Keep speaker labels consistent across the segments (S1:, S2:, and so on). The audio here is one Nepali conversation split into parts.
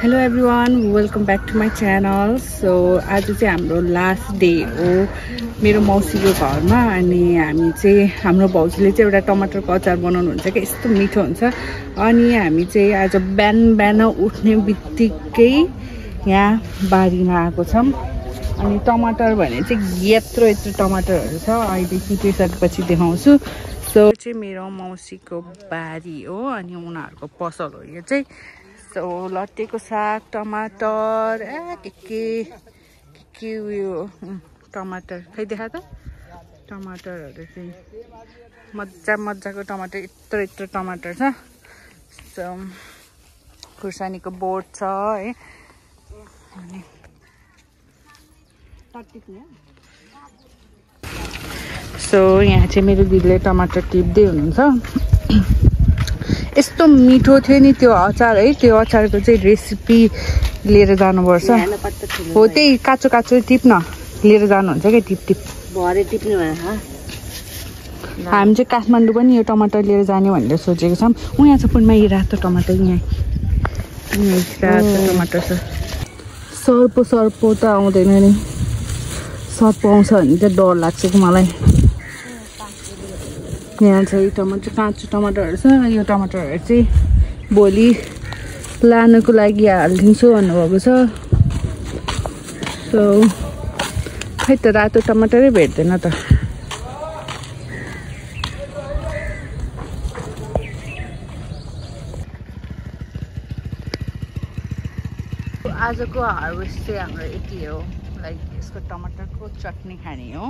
S1: Hello everyone, welcome back to my channel. So आज चाहिँ हाम्रो लास्ट डे हो मेरो मौसीको घरमा अनि हामी चाहिँ हाम्रो भाउजूले चाहिँ एउटा टमाटरको अचार बनाउनुहुन्छ के यस्तो मिठो हुन्छ अनि हामी चाहिँ आज बिहान उठ्ने बित्तिकै यहाँ बारीमा आएको छौं अनि टमाटर भने चाहिँ यत्रो टमाटरहरु छ अहिले टिपिसकेपछि देखाउँछु सो चाहिँ मेरो मौसीको बारी हो अनि उनीहरुको पसल हो यो चाहिँ सो लट्टेको साग टमाटर के उयो टमाटर खै देखा त टमाटरहरु चाहिँ मज्जाको टमाटर यत्रो टमाटर छ सो खुर्सानीको बोट छ है अनि सो यहाँ चाहिँ मेरो दिदीले टमाटर टिप्दै हुनुहुन्छ यस्तो मिठो थियो नि त्यो अचार है त्यो अचारको चाहिँ रेसिपी लिएर जानुपर्छ हो त्यही काचो टिप्न लिएर जानुहुन्छ के टिप
S2: भरे टिप्नु भएन
S1: हामी चाहिँ काठमाडौँ पनि यो टमाटर लिएर जाने भनेर सोचेको छौं यहाँ छ पुनमा यो रातो टमाटर यहाँ रातो टमाटर छ सर्पो त आउँदैन नि सर्प आउँछ भने चाहिँ डर लाग्छ कि मलाई यहाँ चाहिँ टमाटर काँचो टमाटरहरु छ यो टमाटरहरु चाहिँ भोलि लानको लागि हालिदिन्छु भन्नुभएको छ सो खै त रातो टमाटरै भेट्दैन त आजको हार्वेस्ट चाहिँ हाम्रो यति हो लाइक यसको टमाटरको चटनी खाने हो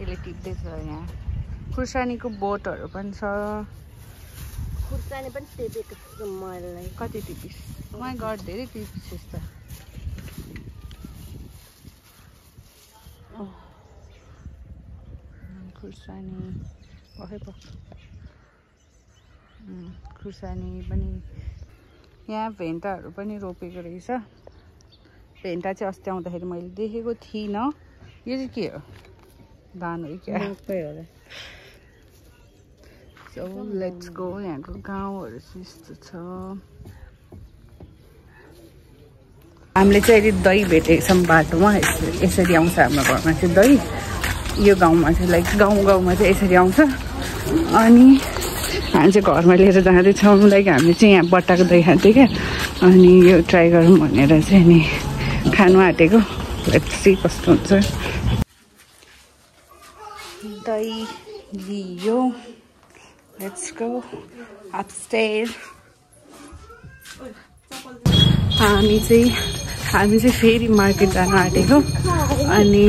S1: यसले टिप्दैछ यहाँ खुर्सानीको बोटहरु पनि छ
S2: खुर्सानी पनि टिपेको छु मलाई
S1: कति टिपिस म गड धेरै टिपिस त खुर्सानी पनि यहाँ भेन्टाहरु पनि रोपेको रहेछ भेन्टा चाहिँ अस्ति आउँदाखेरि मैले देखेको थिइनँ यो चाहिँ के हो धान हो क्या
S2: होला
S1: सो लेट्स गो यहाँको गाउँहरु यस्तो छ हामीले चाहिँ अहिले दही भेटेको छौं बाटोमा यसरी आउँछ हाम्रो घरमा चाहिँ दही यो गाउँमा चाहिँ लाइक गाउँमा चाहिँ यसरी आउँछ अनि हामी चाहिँ घरमा लिएर जाँदैछौँ लाइक हामीले चाहिँ यहाँ बट्टाको दही खान्थ्यो क्या अनि यो ट्राई गरौँ भनेर चाहिँ नि खानु आँटेको लेट्स सी कस्तो हुन्छ दही लियो लेट्स गो अपस्टेयर हामी चाहिँ फेरि मार्केट जान आँटेको अनि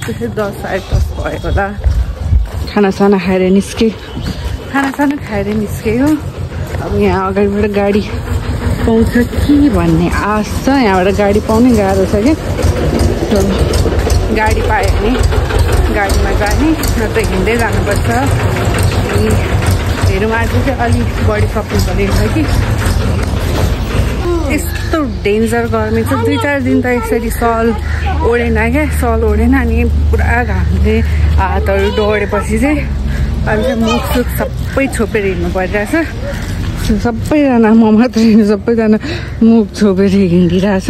S1: त्यसै 10 साढे 10 भयो होला खानासाना खाएर निस्केको अब यहाँ अगाडिबाट गाडी पाउँछ कि भन्ने आश छ यहाँबाट गाडी पाउनै गाह्रो छ कि गाडी पायो भने गाडीमा जाने नत्र हिँड्दै जानुपर्छ अनि हेरौँ आज चाहिँ अलिक बढी सपिङ गरेको छ कि यस्तो डेन्जर गर्मी छ 2-4 दिन त यसरी सल ओढेन अनि पुरा घामले हातहरू डढेपछि चाहिँ अहिले चाहिँ मुखसुख सबै छोपेर हिँड्नु परिरहेछ सबैजना म मात्र सबैजना मुख छोपेर हिँडिरहेछ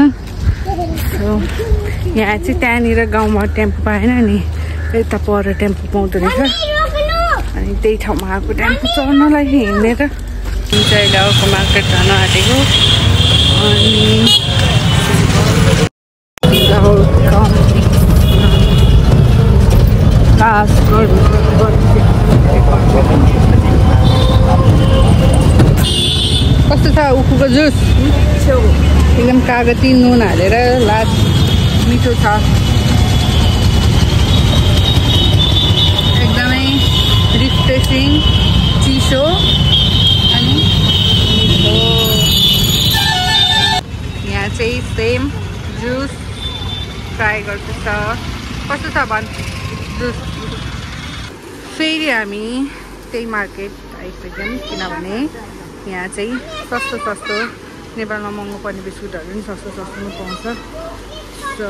S1: यहाँ चाहिँ त्यहाँनिर गाउँमा टेम्पो पाएन नि यता पर टेम्पो पाउँदो रहेछ अनि त्यही ठाउँमा आएको टेम्पो चढ्नलाई हिँड्ने त चाहिँ गाउँको मार्केट जान आँटेको कस्तो छ उखुको जुस एकदम कागती नुन हालेर लाज मिठो छ एकदमै रिफ्रेसिङ चिसो अनि मिठो यहाँ चाहिँ सेम जुस ट्राई गर्दैछ कस्तो छ भन् जुस फेरि हामी त्यही मार्केट आइसक्यौँ किनभने यहाँ चाहिँ सस्तो नेपालमा महँगो पर्ने बिस्कुटहरू पनि सस्तोमा पाउँछ सो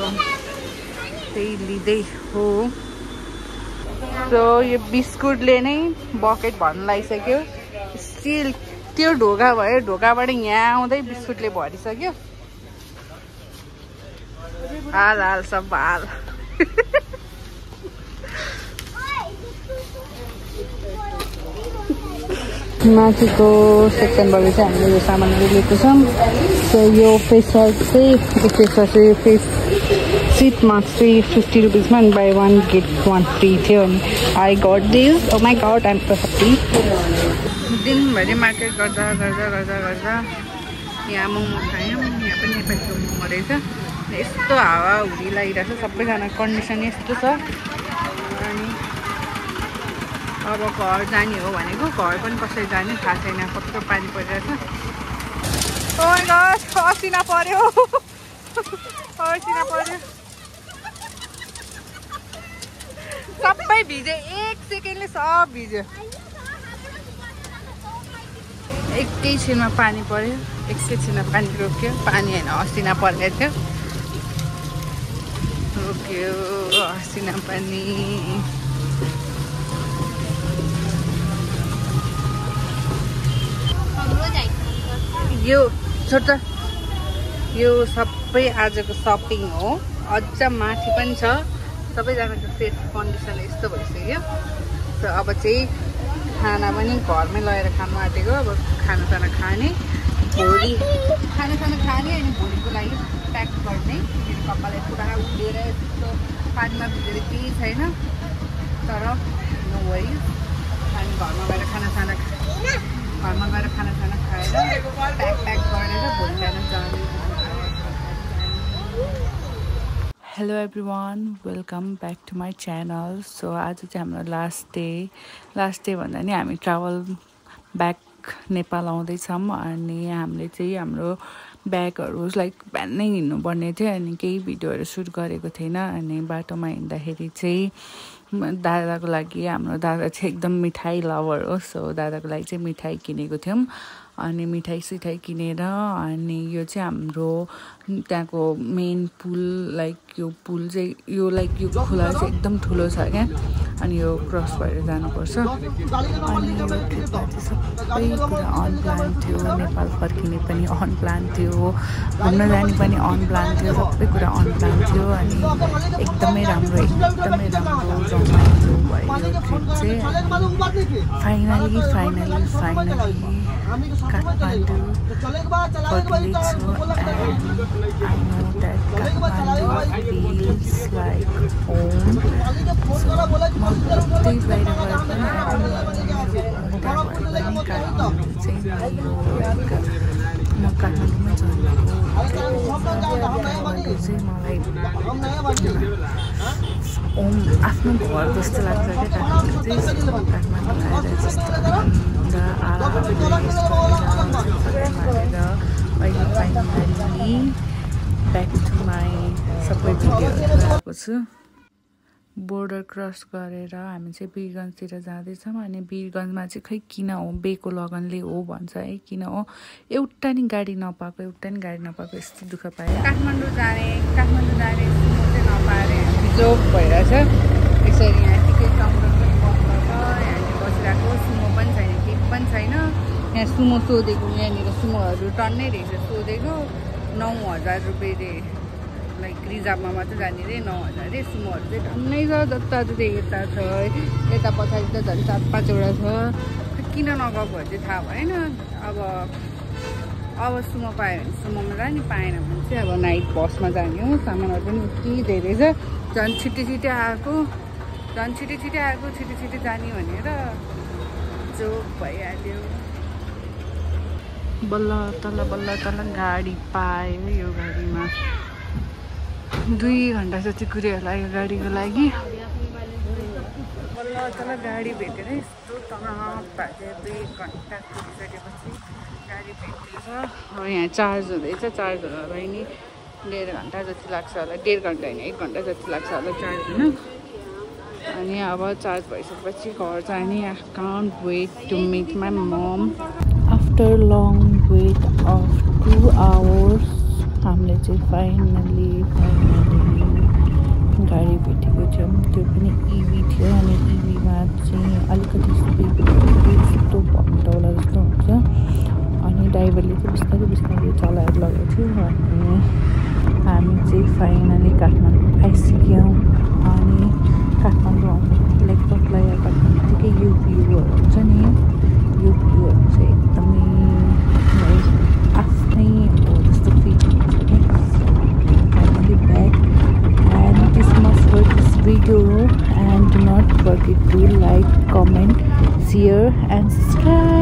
S1: त्यही लिँदै हो सो यो बिस्कुटले नै बकेट भन्न लागिसक्यो स्टिल त्यो ढोका भयो ढोकाबाट यहाँ आउँदै बिस्कुटले भरिसक्यो हाल हाल सब हाल माथिको सेक्सनबाट चाहिँ हामीले यो सामानहरू लिएको छौँ सो यो फेस सिट मास्क चाहिँ 50 रुपिसमा अनि बाई 1 गेट 1 फ्री थियो अनि I got this oh my god I am so happy दिनभरि मार्केट गर्दा यहाँ मोमो खायौँ यहाँ पनि नेपालीको मोमो रहेछ यस्तो हावा हुरी लागिरहेको छ सबैजना कन्डिसन यस्तो छ अनि अब घर जाने हो भनेको घर पनि कसरी जाने थाहा छैन कस्तो पानी परिरहेछ ओ माई गॉड असिना पर्यो सबै भिजे 1 सेकेन्डले सब भिज्यो एकैछिनमा पानी पर्यो एकैछिनमा पानी रोक्यो पानी होइन असिना परेको थियो रोक्यो असिना पानी यो छोटा यो सबै आजको सपिङ हो अझ माथि पनि छ सबैजनाको फेस कन्डिसन यस्तो भइसक्यो त अब चाहिँ खाना पनि घरमै लगेर खानु आँटेको अब खानासाना खाने भोलि खानासाना खाने अनि भोलिको लागि प्याक गर्ने मेरो कपाललाई पुरा उडेर यस्तो पानीमा भिजेर केही छैन तर नो वरिज हामी घरमा गएर खानासाना खाएर प्याक गरेर भोलि बिहान जाने hello everyone welcome back to my channel so आज चाहिँ हाम्रो लास्ट डे भन्दा नि हामी ट्राभल ब्याक नेपाल आउँदैछौँ अनि हामीले चाहिँ हाम्रो ब्यागहरू लाइक बिहानै हिँड्नुपर्ने थियो अनि केही भिडियोहरू सुट गरेको थिएन अनि बाटोमा हिँड्दाखेरि चाहिँ दादाको लागि हाम्रो दादा चाहिँ एकदम मिठाई लभर हो सो दादाको लागि चाहिँ मिठाई किनेको थियौँ अनि मिठाई सिठाई किनेर अनि यो चाहिँ हाम्रो त्यहाँको मेन पुल लाइक यो पुल चाहिँ यो लाइक यो खोला चाहिँ एकदम ठुलो छ क्या अनि यो क्रस भएर जानुपर्छ अनि यो ट्रिपमा चाहिँ सबै कुरा अनप्लान थियो नेपाल फर्किने पनि अनप्लान थियो घुम्न जाने पनि अनप्लान थियो सबै कुरा अनप्लान थियो अनि एकदमै राम्रो रमाइलो भयो यो ट्रिप चाहिँ finally Kathmandu फर्किँदैछु and I know that Kathmandu feels like home so म त्यही बाहिर गएर पनि काठमाडौँ चाहिँ म काठमाडौँमै जन्मेको चाहिँ मलाई आफ्नो घर जस्तो लाग्छ क्या काठमाडौँ चाहिँ काठमाडौँ आएर जस्तो अहिले फाइनली ब्याक टु माई सबै भिडियोहरू आएको छु बोर्डर क्रस गरेर हामी चाहिँ वीरगन्जतिर जाँदैछौँ अनि वीरगन्जमा चाहिँ खै किन हो बेको लगनले हो भन्छ है किन हो एउटा नि गाडी नपाएको यस्तो दुःख पाएँ काठमाडौँ जाने सुमो चाहिँ नपाएर जोक भइरहेछ यसरी यहाँ टिकट काउन्टर पनि बन्द छ यहाँनिर बसिरहेको सुमो पनि छैन केही पनि छैन यहाँ सुमो सोधेको यहाँनिर सुमोहरू टन्नै रहेछ सोधेको 9,000 रुपियाँ रे लाइक रिजर्भमा मात्रै जाने रे 9,000 रे सुमोहरू चाहिँ टन्नै छ जता यता छ यता पछाडि त झन् 4-5 वटा छ किन नगएको चाहिँ थाहा भएन अब सुमो पायो भने सुमोमा जाने पाएन भने चाहिँ अब नाइट बसमा जाने हो सामानहरू पनि यति धेरै छ झन् छिट्टै आएको छिट्टै जाने भनेर जोक भइहाल्यो बल्ल तल गाडी पायो यो गाडीमा 2 घन्टा जति कुर्यो होला यो गाडीको लागि बल्ल तल गाडी भेटेर यस्तो तल भएको 2 घन्टा कुरिसकेपछि गाडी भेटेछ अब यहाँ चार्ज हुँदैछ चार्ज हुनलाई नि 1.5 घन्टा जति लाग्छ होला 1.5 घन्टा होइन 1 घन्टा जति लाग्छ होला चार्ज हुन अनि अब चार्ज भइसकेपछि घर जाने I can't wait to meet my mom after long wait of 2 hours हामीले चाहिँ फाइनली गाडी भेटेको थियौँ त्यो पनि इभी थियो अनि इभीमा चाहिँ अलिकति स्पिड यस्तो भटौला जस्तो हुन्छ बिस्तारै बिस्तारै चलाएर लगाउँथ्यो अनि हामी चाहिँ फाइनली काठमाडौँ आइसक्यौँ। अनि काठमाडौँ लाइक पत्ला या काठमाडौँकै यो भ्यूहरू हुन्छ नि, यो भ्यूहरू चाहिँ एकदमै लाइक आफ्नै हो जस्तो फिल हुन्छ नि। Finally back and this much for this video and do not forget to like, comment, share and subscribe.